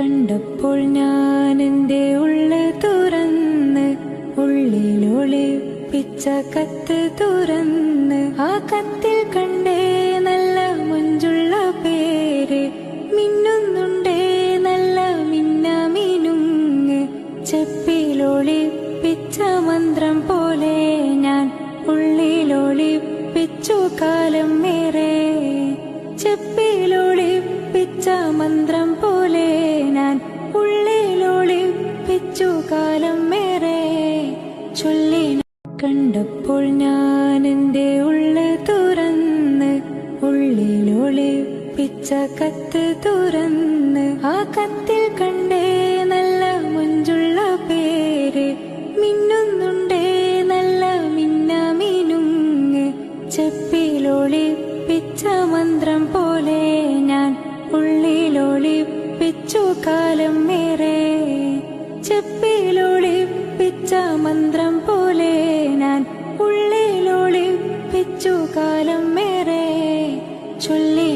കണ്ടപ്പോൾ ഞാൻ എൻ്റെ ഉള്ള് തുറന്ന് ഉള്ളിലൊളിപ്പിച്ച കത്ത് തുറന്ന് ആ കത്തിൽ കണ്ടേ നല്ല മുഞ്ചുള്ള പേര് മിന്നുന്നുണ്ടേ നല്ല മിന്നമിനുങ്ങ് ചെപ്പിലൊളിപ്പിച്ച മന്ത്രം പോലെ ഞാൻ ഉള്ളിലൊളിപ്പിച്ചു കാലം ഏറെ ചെപ്പിലൊളിപ്പിച്ച മന്ത്രം പോലെ ഞാൻ ഉള്ളിലൊളിപ്പിച്ചു കാലം ഏറെ ചൊല്ലി കണ്ടപ്പോൾ ഞാൻ എൻ്റെ ഉള്ള് തുറന്ന് ഉള്ളിലൊളിപ്പിച്ച കത്ത് തുറന്ന് ആ കത്തിൽ കണ്ടേ നല്ല മുഞ്ചുള്ള പേര് മിന്നുന്നുണ്ടേ നല്ല മിന്നമിനുങ്ങ് ചെപ്പിലൊളിപ്പിച്ച മന്ത്രം പോലെ ഞാൻ ഉള്ളിലൊളിപ്പിച്ചു കാലം ഏറെ ചെപ്പിലൊളിപ്പിച്ച മന്ത്രം പോലെ ഞാൻ ഉള്ളിലൊളിപ്പിച്ചു കാലം ഏറെ ചൊല്ലി